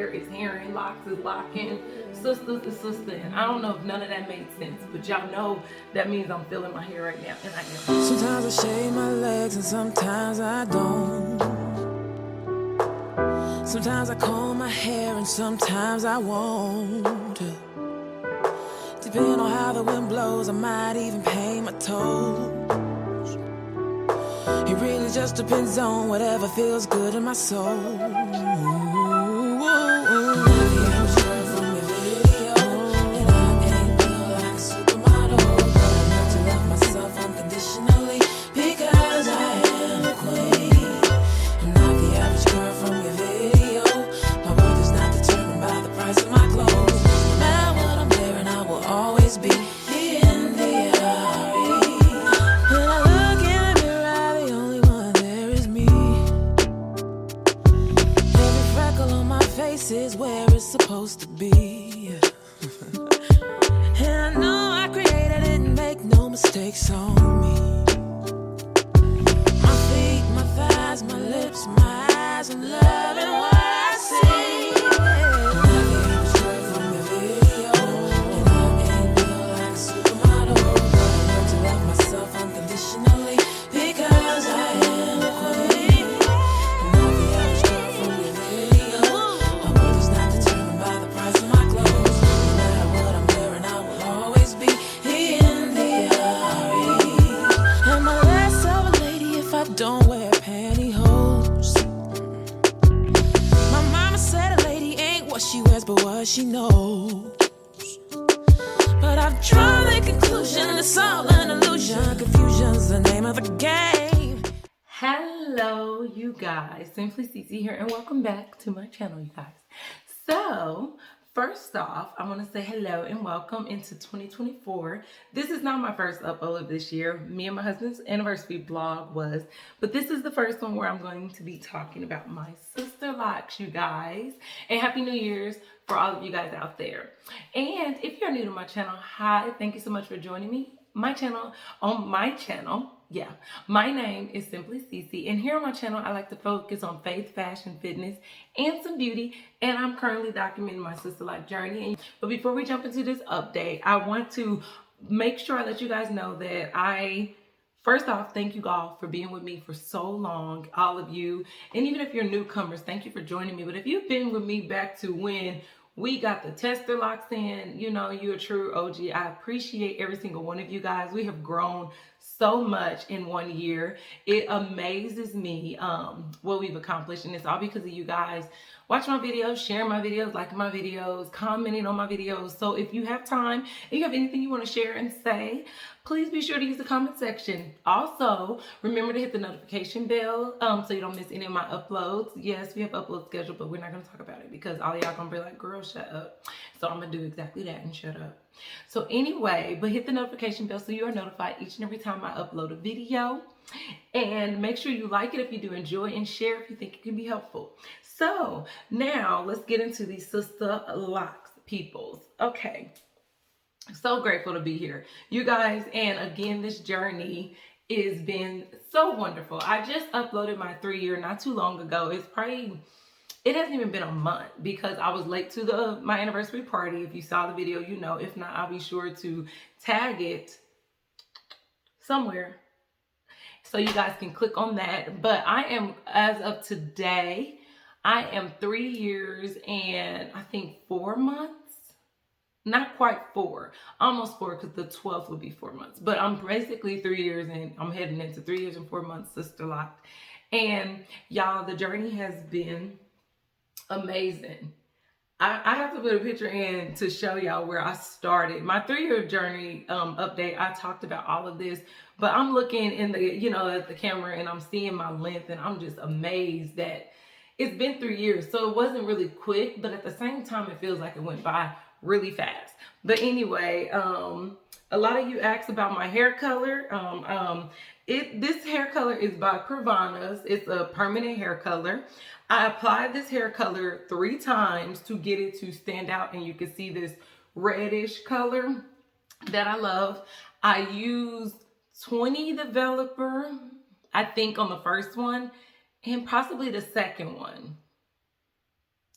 hair is hair and locks is locking, sisters is sister. And I don't know if none of that made sense, but y'all know that means I'm feeling my hair right now, and I am. Sometimes I shave my legs and sometimes I don't. Sometimes I comb my hair and sometimes I won't. Depending on how the wind blows, I might even paint my toes. It really just depends on whatever feels good in my soul. Is where it's supposed to be. And I know I created it and make no mistakes on me. My feet, my thighs, my lips, my eyes, I'm loving what I see. From your video, and I ain't built like a supermodel. I learned to love myself unconditionally because I am a queen. And I'm the average girl from your video. Don't wear pantyhose. My mama said a lady ain't what she wears but what she knows. But I've drawn the conclusion it's all an illusion. Confusion's the name of the game. Hello you guys, Cimplycece here, and welcome back to my channel, you guys. So first off, I want to say hello and welcome into 2024. This is not my first upload of this year. Me and my husband's anniversary vlog was, but this is the first one where I'm going to be talking about my Sisterlocks, you guys. And Happy New Year's for all of you guys out there. And if you're new to my channel, hi, thank you so much for joining me. My channel, yeah, my name is Cimplycece, and here on my channel I like to focus on faith, fashion, fitness, and some beauty, and I'm currently documenting my Sisterlock journey. But before we jump into this update, I want to make sure I let you guys know that first off, thank you all for being with me for so long, all of you, and even if you're newcomers, thank you for joining me. But if you've been with me back to when we got the Sisterlocks in, you know, you're a true OG. I appreciate every single one of you guys. We have grown so much in 1 year. It amazes me what we've accomplished, and it's all because of you guys watching my videos, sharing my videos, liking my videos, commenting on my videos. So if you have time and you have anything you want to share and say, please be sure to use the comment section. Also, remember to hit the notification bell so you don't miss any of my uploads. Yes, we have uploads scheduled, but we're not going to talk about it because all y'all going to be like, girl, shut up. So I'm going to do exactly that and shut up. So anyway, but hit the notification bell so you are notified each and every time I upload a video. And make sure you like it if you do enjoy, and share if you think it can be helpful. So now let's get into these Sisterlocks peoples. Okay. So grateful to be here, you guys. And again, this journey has been so wonderful. I just uploaded my 3-year not too long ago. It hasn't even been a month because I was late to my anniversary party. If you saw the video, you know. If not, I'll be sure to tag it somewhere so you guys can click on that. But I am, as of today, I am 3 years and I think 4 months. Not quite 4, almost 4, because the 12th would be 4 months. But I'm basically 3 years and I'm heading into 3 years and 4 months Sisterlock. And y'all, the journey has been amazing. I have to put a picture in to show y'all where I started. My 3-year journey update, I talked about all of this, but I'm looking in at the camera and I'm seeing my length, and I'm just amazed that it's been 3 years. So it wasn't really quick, but at the same time, it feels like it went by really fast. But anyway, a lot of you asked about my hair color. This hair color is by 4MONTHS. It's a permanent hair color. I applied this hair color 3 times to get it to stand out, and you can see this reddish color that I love. I used 20 developer, I think, on the first one, and possibly the second one.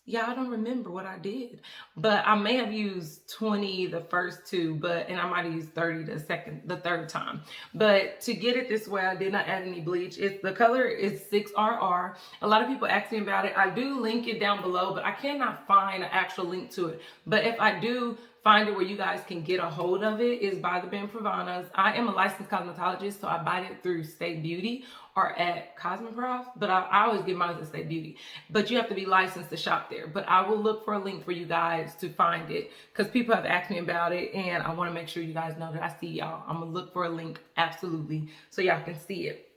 Yeah, I don't remember what I did, but I may have used 20 the first two, and I might have used 30 the third time. But to get it this way, I did not add any bleach. The color is 6RR. A lot of people ask me about it. I do link it down below, but I cannot find an actual link to it. But if I do find it where you guys can get a hold of it, is by the Ben Pravanas. I am a licensed cosmetologist, so I buy it through State Beauty or at Cosmoprof, but I always get mine at State Beauty. But you have to be licensed to shop there. But I will look for a link for you guys to find it, because people have asked me about it, and I want to make sure you guys know that I see y'all. I'm gonna look for a link, absolutely, so y'all can see it.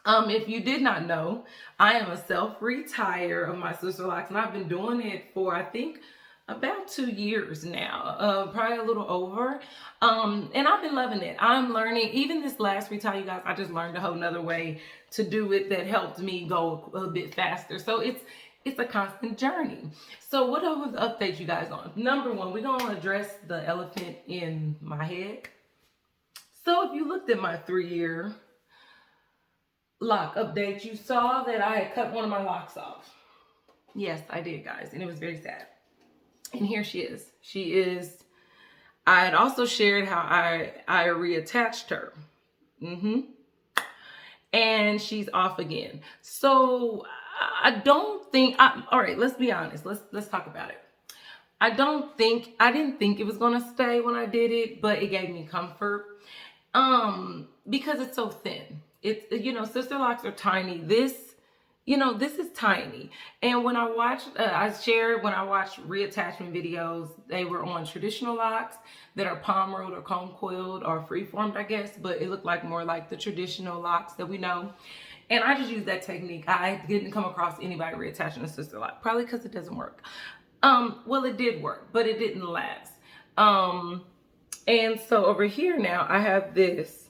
If you did not know, I am a self-retire of my Sisterlocks, and I've been doing it for, I think, about 2 years now, probably a little over. And I've been loving it. I'm learning. Even this last retire, you guys, I just learned a whole nother way to do it that helped me go a bit faster. So it's a constant journey. So what I want to update you guys on. Number one, we're going to address the elephant in my head. So if you looked at my 3-year lock update, you saw that I had cut one of my locks off. Yes, I did, guys, and it was very sad. And here she is. I had also shared how I reattached her. And she's off again. So I don't think, all right, let's be honest. Let's talk about it. I didn't think it was going to stay when I did it, but it gave me comfort. Because it's so thin. It's, Sisterlocks are tiny. This is tiny. And when I watched, when I watched reattachment videos, they were on traditional locks that are palm rolled or comb coiled or free-formed, I guess, but it looked like more like the traditional locks that we know. And I just used that technique. I didn't come across anybody reattaching a Sisterlock, probably because it doesn't work. Well, it did work, but it didn't last. And so over here now, I have this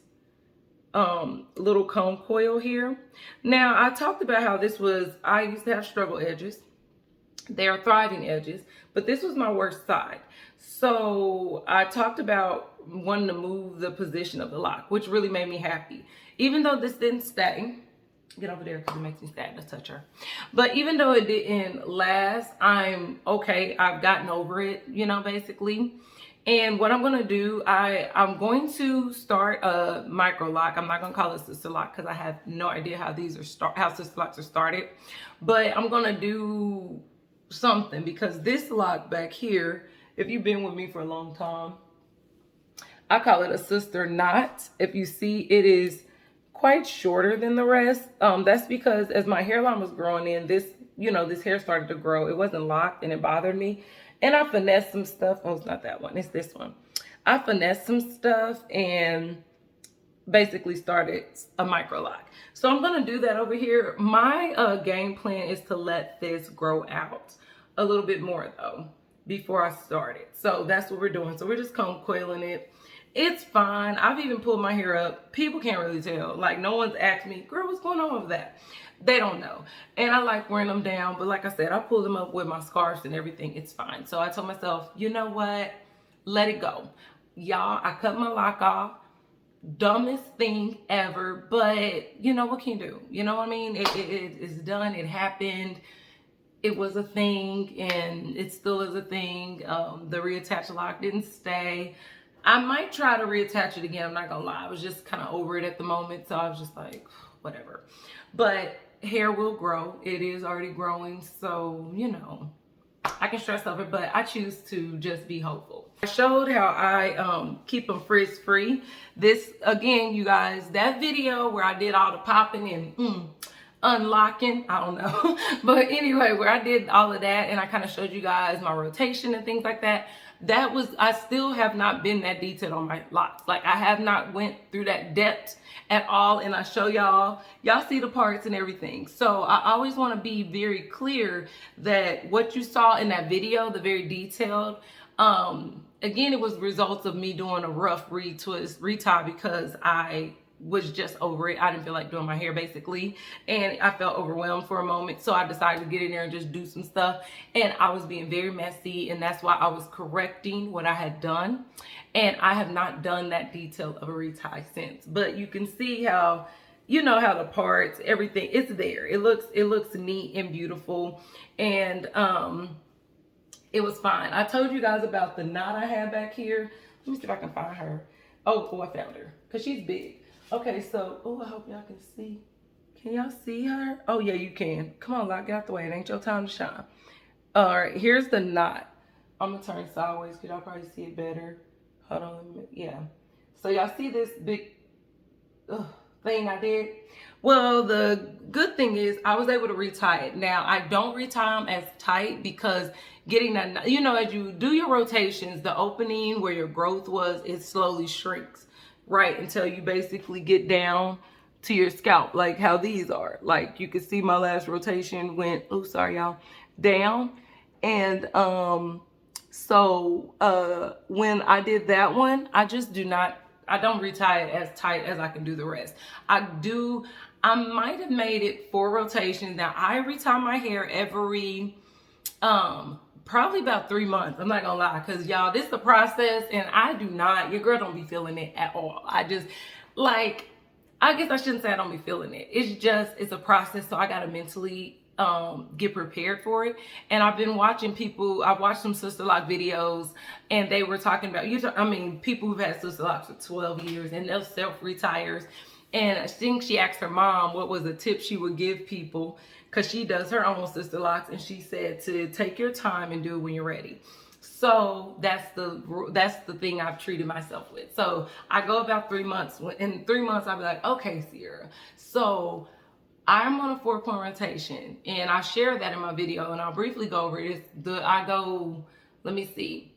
little comb coil here. Now, I talked about how I used to have struggle edges. They are thriving edges, but this was my worst side. So I talked about wanting to move the position of the lock, which really made me happy. Even though this didn't stay, get over there because it makes me sad to touch her. But even though it didn't last, I'm okay. I've gotten over it, basically. And what I'm going to do, I'm going to start a micro lock. I'm not going to call it Sisterlock because I have no idea how how Sisterlocks are started. But I'm going to do something, because this lock back here, if you've been with me for a long time, I call it a sister knot. If you see, it is quite shorter than the rest. That's because as my hairline was growing in, this hair started to grow. It wasn't locked and it bothered me. And I finessed some stuff. Oh, it's not that one. It's this one. I finessed some stuff and basically started a micro lock. So I'm going to do that over here. My game plan is to let this grow out a little bit more, though, before I start it. So that's what we're doing. So we're just comb coiling it. It's fine. I've even pulled my hair up. People can't really tell. Like, no one's asked me, girl, what's going on with that? They don't know. And I like wearing them down. But like I said, I pull them up with my scarves and everything. It's fine. So I told myself, you know what? Let it go. Y'all, I cut my lock off. Dumbest thing ever. But, what can you do? You know what I mean? It's done. It happened. It was a thing. And it still is a thing. The reattached lock didn't stay. I might try to reattach it again. I'm not going to lie. I was just kind of over it at the moment. So I was just like, whatever. But hair will grow. It is already growing. So, I can stress over it, but I choose to just be hopeful. I showed how I keep them frizz free. This, again, you guys, that video where I did all the popping and unlocking, I don't know. But anyway, where I did all of that and I kind of showed you guys my rotation and things like that. I still have not been that detailed on my locks. Like, I have not went through that depth at all, and I show y'all see the parts and everything. So I always want to be very clear that what you saw in that video, the very detailed, again, it was results of me doing a rough retwist, retie, because I was just over it. I didn't feel like doing my hair, basically, and I felt overwhelmed for a moment, so I decided to get in there and just do some stuff. And I was being very messy, and that's why I was correcting what I had done. And I have not done that detail of a retie since, but you can see how you know how the parts, everything, it's there. It looks neat and beautiful. And it was fine. I told you guys about the knot I had back here. Let me see if I can find her. Oh, I found her, because she's big. Okay, so, oh, I hope y'all can see. Can y'all see her? Oh, yeah, you can. Come on, Loc, get out the way. It ain't your time to shine. All right, here's the knot. I'm going to turn sideways because y'all probably see it better. Hold on. Yeah. So y'all see this big thing I did? Well, the good thing is I was able to retie it. Now, I don't retie them as tight because getting that, you know, as you do your rotations, the opening where your growth was, it slowly shrinks, right? Until you basically get down to your scalp, like how these are. Like you can see my last rotation went, oh, sorry, y'all, down. And so when I did that one, I don't retie it as tight as I can do the rest. I might have made it 4 rotations. Now I retie my hair every, probably about 3 months. I'm not gonna lie, cause y'all, this is a process and your girl don't be feeling it at all. I guess I shouldn't say I don't be feeling it. It's a process. So I gotta mentally get prepared for it. And I've been watching I've watched some Sisterlock videos, and they were talking about, people who've had Sisterlocks for 12 years and they're self-retires. And I think she asked her mom what was a tip she would give people, because she does her own Sisterlocks, and she said to take your time and do it when you're ready. So that's the thing I've treated myself with. So I go about 3 months. In 3 months, I'll be like, okay, Sierra. So I'm on a 4-point rotation, and I share that in my video, and I'll briefly go over it. Let me see.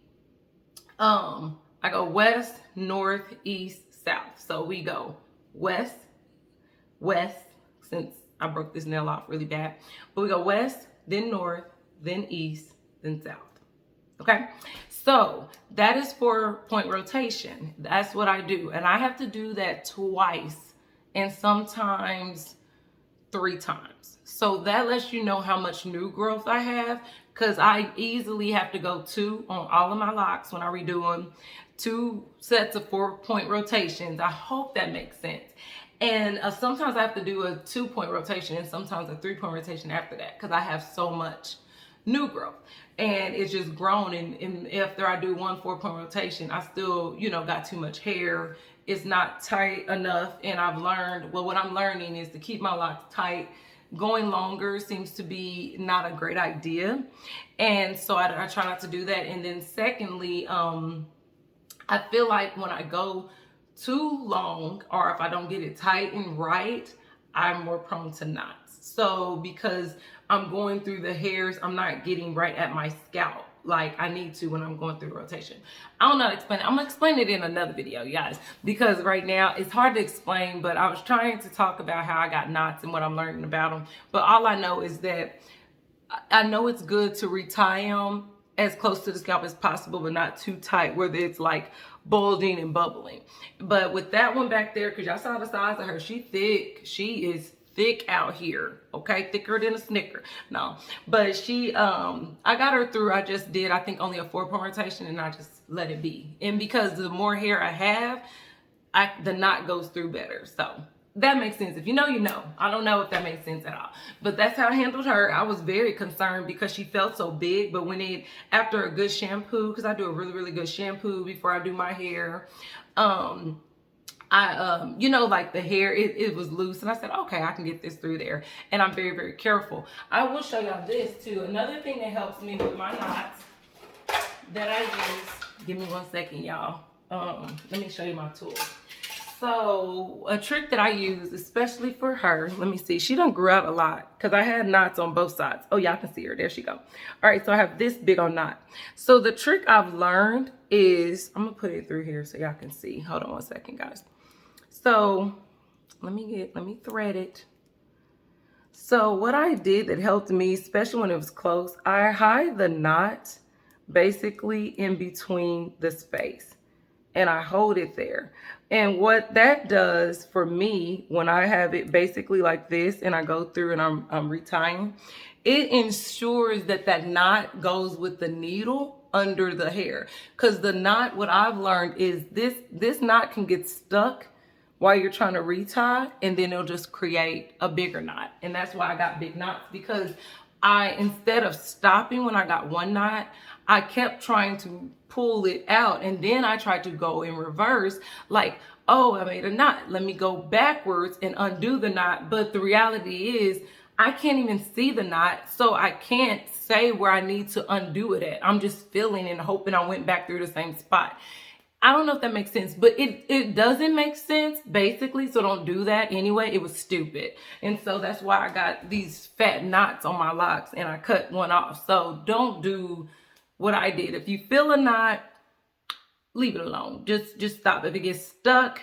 I go west, north, east, south. So we go west, since I broke this nail off really bad. But we go west, then north, then east, then south. Okay, so that is 4-point rotation. That's what I do. And I have to do that twice and sometimes 3 times. So that lets you know how much new growth I have, because I easily have to go 2 on all of my locks when I redo them. 2 sets of 4-point rotations. I hope that makes sense. And sometimes I have to do a 2-point rotation and sometimes a 3-point rotation after that, because I have so much new growth and it's just grown. And after I do 1 4-point rotation, I still, got too much hair. It's not tight enough. And I've learned, well, what I'm learning is to keep my locks tight. Going longer seems to be not a great idea. And so I try not to do that. And then secondly, I feel like when I go too long, or if I don't get it tight and right, I'm more prone to knots. So because I'm going through the hairs, I'm not getting right at my scalp like I need to when I'm going through the rotation. I don't know how to explain it. I'm gonna explain it in another video, you guys, because right now it's hard to explain, but I was trying to talk about how I got knots and what I'm learning about them. But all I know is that I know it's good to retie them as close to the scalp as possible, but not too tight where it's like bulging and bubbling. But with that one back there, because y'all saw the size of her, she thick. She is thick out here, okay? Thicker than a Snicker. No, but she, I got her through, I just did, I think only a 4-point rotation, and I just let it be. And because the more hair I have, the knot goes through better. So that makes sense. If you know, you know. I don't know if that makes sense at all. But that's how I handled her. I was very concerned because she felt so big. But after a good shampoo, because I do a really, really good shampoo before I do my hair, like the hair, it was loose. And I said, okay, I can get this through there. And I'm very, very careful. I will show y'all this too. Another thing that helps me with my knots that I use. Give me 1 second, y'all. Let me show you my tool. So a trick that I use, especially for her, let me see. She done grew out a lot because I had knots on both sides. Oh, y'all can see her. There she go. All right, so I have this big on knot. So the trick I've learned is, I'm going to put it through here so y'all can see. Hold on 1 second, guys. So let me thread it. So what I did that helped me, especially when it was close, I hide the knot basically in between the space. And I hold it there. And what that does for me, when I have it basically like this and I go through and I'm retying, it ensures that knot goes with the needle under the hair. Because the knot, what I've learned is this knot can get stuck while you're trying to retie, and then it'll just create a bigger knot. And that's why I got big knots, because instead of stopping when I got one knot, I kept trying to pull it out, and then I tried to go in reverse, like, oh, I made a knot, let me go backwards and undo the knot. But the reality is I can't even see the knot, so I can't say where I need to undo it at. I'm just feeling and hoping I went back through the same spot. I don't know if that makes sense, but it doesn't make sense, basically, so don't do that anyway. It was stupid. And so that's why I got these fat knots on my locks, and I cut one off. So don't do what I did. If you feel a knot, leave it alone. Just stop. If it gets stuck,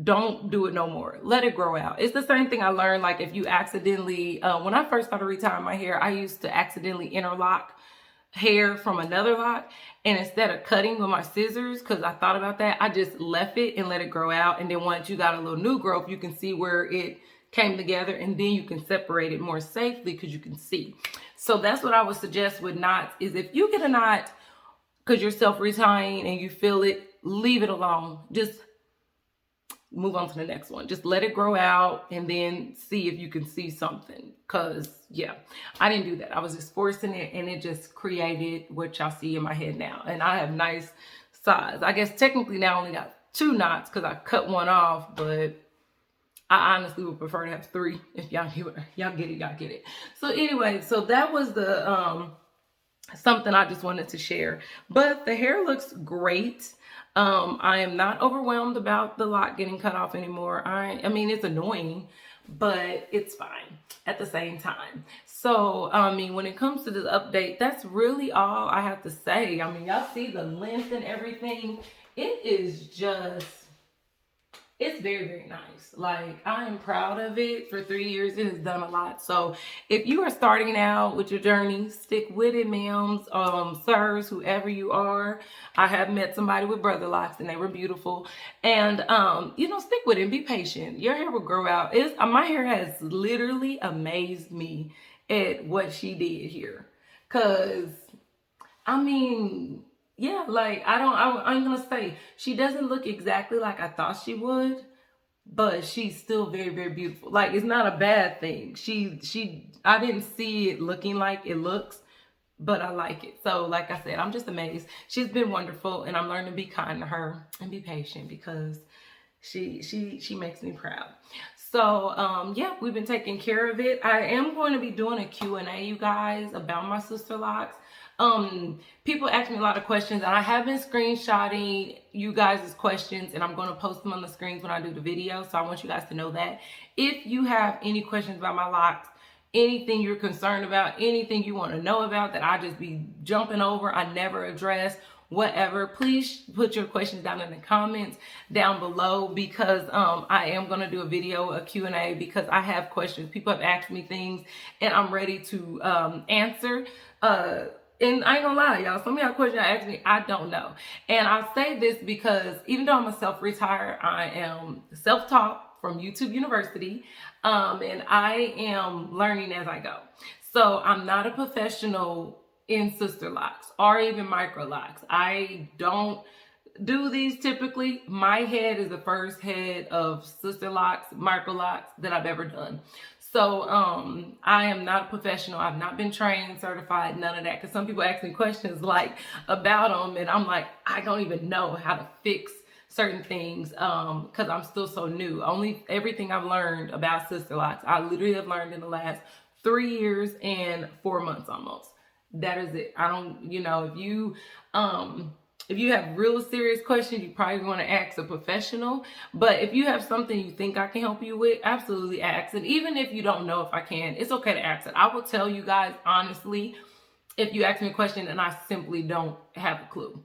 don't do it no more. Let it grow out. It's the same thing I learned, like if you accidentally, when I first started retying my hair, I used to accidentally interlock hair from another lock, and instead of cutting with my scissors, because I thought about that, I just left it and let it grow out. And then once you got a little new growth, you can see where it came together, and then you can separate it more safely because you can see. So that's what I would suggest with knots, is if you get a knot because you're self-retying and you feel it, leave it alone. Just move on to the next one. Just let it grow out and then see if you can see something. Cause yeah, I didn't do that. I was just forcing it, and it just created what y'all see in my head now. And I have nice size. I guess technically now I only got 2 knots because I cut one off, but I honestly would prefer to have 3. If y'all get it, y'all get it. So anyway, so that was the something I just wanted to share. But the hair looks great. I am not overwhelmed about the lock getting cut off anymore. I mean, it's annoying, but it's fine at the same time. So, I mean, when it comes to this update, that's really all I have to say. I mean, y'all see the length and everything. It is just, it's very, very nice. Like, I am proud of it. For 3 years, it has done a lot. So if you are starting out with your journey, stick with it, ma'ams, sirs, whoever you are. I have met somebody with brother locks, and they were beautiful. And, you know, stick with it and be patient. Your hair will grow out. My hair has literally amazed me at what she did here. Cause, I mean, yeah, like, I'm gonna say, she doesn't look exactly like I thought she would, but she's still very, very beautiful. Like, it's not a bad thing. I didn't see it looking like it looks, but I like it. So, like I said, I'm just amazed. She's been wonderful, and I'm learning to be kind to her and be patient, because she makes me proud. So, yeah, we've been taking care of it. I am going to be doing a Q&A, you guys, about my Sisterlocks. People ask me a lot of questions, and I have been screenshotting you guys' questions, and I'm going to post them on the screens when I do the video. So I want you guys to know that. If you have any questions about my locks, anything you're concerned about, anything you want to know about that I just be jumping over, I never address, whatever, please put your questions down in the comments down below, because I am going to do a video, a Q&A, because I have questions. People have asked me things, and I'm ready to answer. And I ain't gonna lie, y'all, some of y'all questions I asked me, I don't know. And I say this because even though I'm a self-retire, I am self-taught from YouTube University, and I am learning as I go. So I'm not a professional in Sisterlocks or even micro locks. I don't do these typically. My head is the first head of Sisterlocks, micro locks that I've ever done. So I am not a professional. I've not been trained, certified, none of that. Because some people ask me questions like about them, and I'm like, I don't even know how to fix certain things because I'm still so new. Everything I've learned about Sisterlocks, I literally have learned in the last 3 years and 4 months almost. That is it. I don't, you know, if you have real serious questions, you probably want to ask a professional. But if you have something you think I can help you with, absolutely ask. And even if you don't know if I can, it's okay to ask it. I will tell you guys honestly if you ask me a question and I simply don't have a clue.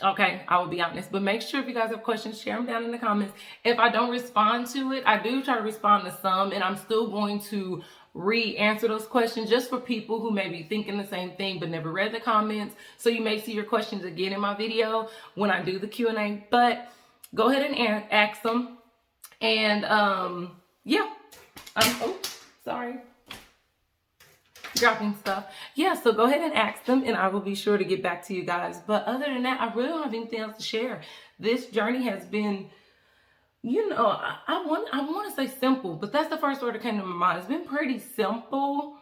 Okay, I will be honest. But make sure if you guys have questions, share them down in the comments. If I don't respond to it, I do try to respond to some, and I'm still going to re-answer those questions just for people who may be thinking the same thing but never read the comments. So you may see your questions again in my video when I do the Q&A. But go ahead and ask them. And yeah. Oh, sorry. Dropping stuff. Yeah, so go ahead and ask them, and I will be sure to get back to you guys. But other than that, I really don't have anything else to share. This journey has been you know, I want to say simple, but that's the first word that came to my mind. It's been pretty simple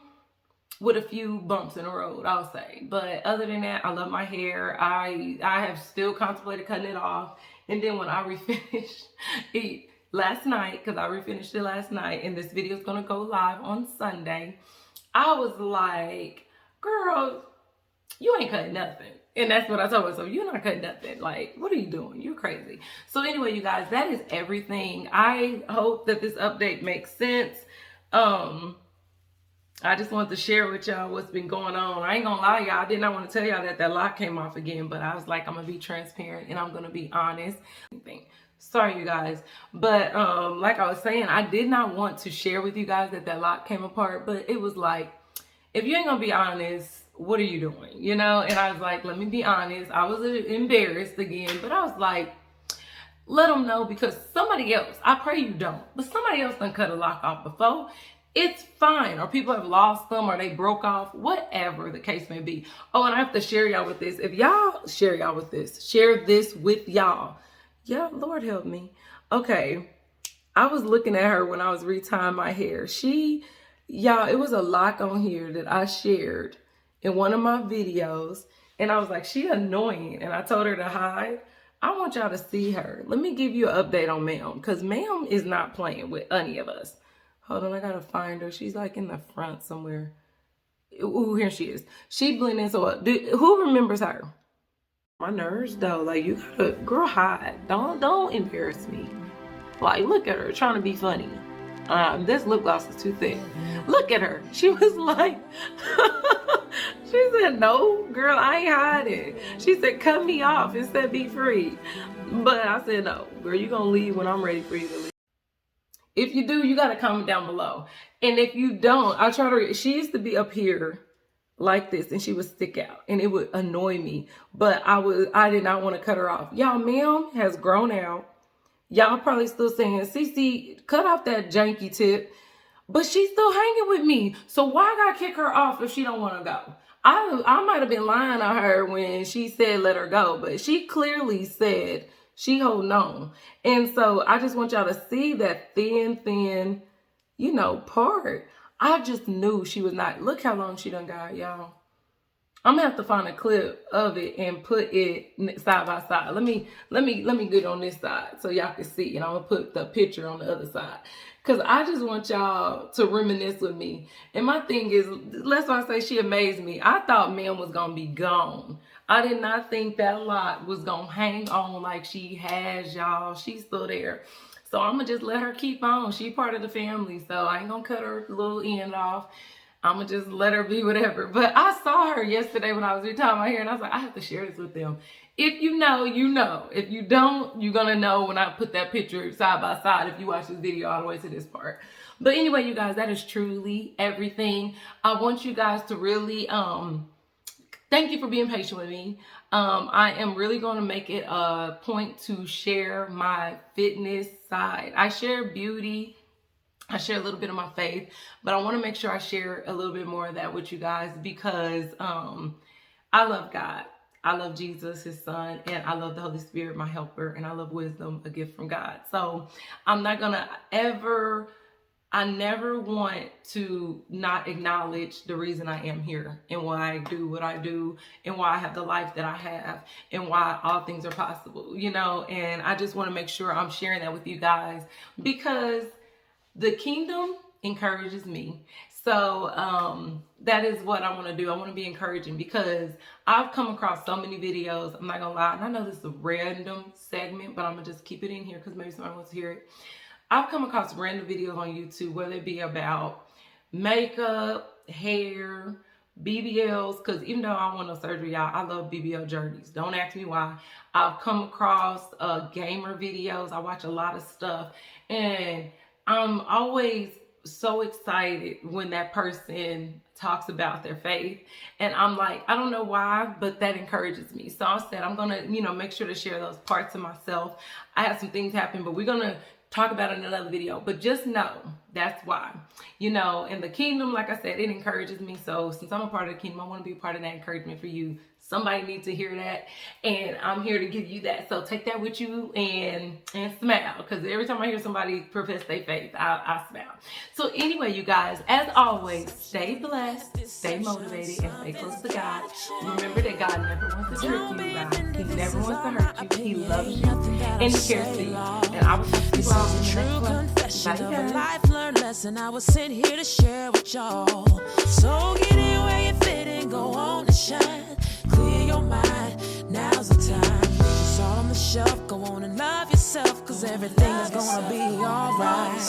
with a few bumps in the road, I'll say. But other than that, I love my hair. I have still contemplated cutting it off. And then when I refinished it last night, because I refinished it last night, and this video is going to go live on Sunday, I was like, girl, you ain't cutting nothing. And that's what I told myself. You're not cutting nothing. Like, what are you doing? You're crazy. So anyway, you guys, that is everything. I hope that this update makes sense. I just wanted to share with y'all what's been going on. I ain't gonna lie, y'all. I did not want to tell y'all that lock came off again, but I was like, I'm gonna be transparent and I'm gonna be honest. Sorry, you guys. But like I was saying, I did not want to share with you guys that lock came apart, but it was like, if you ain't gonna be honest, what are you doing? You know? And I was like, let me be honest. I was embarrassed again, but I was like, let them know, because somebody else, I pray you don't, but somebody else done cut a lock off before. It's fine. Or people have lost them, or they broke off, whatever the case may be. Oh, and I have to share y'all with this. If y'all share this with y'all. Yeah, Lord help me. Okay. I was looking at her when I was retying my hair. Y'all, it was a lock on here that I shared in one of my videos. And I was like, she annoying. And I told her to hide. I want y'all to see her. Let me give you an update on Ma'am, because Ma'am is not playing with any of us. Hold on, I gotta find her. She's like in the front somewhere. Ooh, here she is. She blended in so well. Who remembers her? My nerves though, like you gotta, girl, hide. Don't embarrass me. Like, look at her trying to be funny. This lip gloss is too thick. Look at her. She was like, she said, no, girl, I ain't hiding. She said, cut me off instead, be free. But I said, no, girl, you gonna leave when I'm ready for you to leave. If you do, you got to comment down below. And if you don't, I'll try to, she used to be up here like this and she would stick out and it would annoy me. But I did not want to cut her off. Y'all, Ma'am has grown out. Y'all probably still saying, Cece, cut off that janky tip. But she's still hanging with me. So why I got to kick her off if she don't want to go? I might have been lying on her when she said let her go. But she clearly said she holding on. And so I just want y'all to see that thin, you know, part. I just knew she was not. Look how long she done got, y'all. I'm gonna have to find a clip of it and put it side by side. Let me get on this side so y'all can see. And I'm gonna put the picture on the other side. Cause I just want y'all to reminisce with me. And my thing is, that's why I say she amazed me. I thought Ma'am was gonna be gone. I did not think that lock was gonna hang on like she has, y'all. She's still there. So I'm gonna just let her keep on. She part of the family, so I ain't gonna cut her little end off. I'm gonna just let her be whatever. But I saw her yesterday when I was retying my hair, and I was like, I have to share this with them. If you know, you know. If you don't, you're gonna know when I put that picture side by side if you watch this video all the way to this part. But anyway, you guys, that is truly everything. I want you guys to really thank you for being patient with me. I am really going to make it a point to share my fitness side. I share beauty. I share a little bit of my faith, but I want to make sure I share a little bit more of that with you guys because I love God. I love Jesus, his son, and I love the Holy Spirit, my helper, and I love wisdom, a gift from God. So I'm not going to ever... I never want to not acknowledge the reason I am here and why I do what I do and why I have the life that I have and why all things are possible, you know, and I just want to make sure I'm sharing that with you guys because the kingdom encourages me. So that is what I want to do. I want to be encouraging because I've come across so many videos. I'm not going to lie. And I know this is a random segment, but I'm going to just keep it in here because maybe somebody wants to hear it. I've come across random videos on YouTube, whether it be about makeup, hair, BBLs, because even though I don't want no surgery, y'all, I love BBL journeys. Don't ask me why. I've come across gamer videos. I watch a lot of stuff, and I'm always so excited when that person talks about their faith, and I'm like, I don't know why, but that encourages me. So I said I'm gonna, you know, make sure to share those parts of myself. I had some things happen, but we're gonna talk about it in another video, but just know that's why, you know, in the kingdom, like I said, it encourages me. So since I'm a part of the kingdom, I want to be a part of that encouragement for you. Somebody needs to hear that, and I'm here to give you that. So take that with you and smile, because every time I hear somebody profess their faith, I smile. So anyway, you guys, as always, stay blessed, stay motivated, and stay close to God. Remember that God never wants to trick you, guys. He never wants to hurt you. He loves you and he cares for you. And I will talk to you all in the next one. Bye, guys. Life learned lesson I was sent here to share with y'all. So get in where you fit and go on and shine. Clear your mind, now's the time. It's all on the shelf, go on and love yourself, cause everything is gonna be alright.